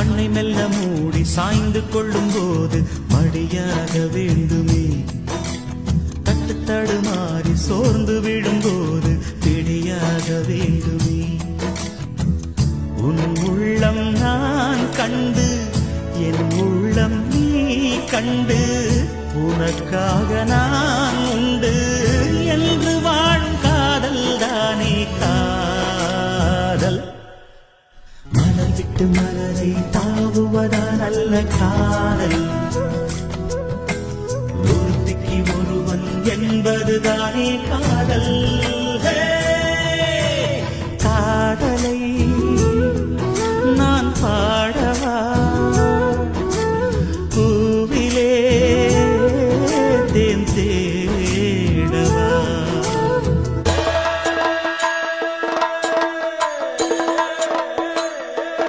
கண்ணை மெல்ல மூடி சாய்ந்து கொள்ளும் போது மடியாக வேண்டுமே, தட்டு தடுமாறி சோர்ந்து விடும்போது பிடியாக வேண்டுமே. உன் உள்ளம் நான் கண்டு என் உள்ளம் நீ கண்டு உனக்காக நான் உண்டு என்று வாழும் காதல் தானே காதல். மலர் விட்டு மலரை தாவுவதா நல்ல காதல், ஒருத்திக்கு ஒருவன் என்பதுதானே காதல். காதலை நான் பாட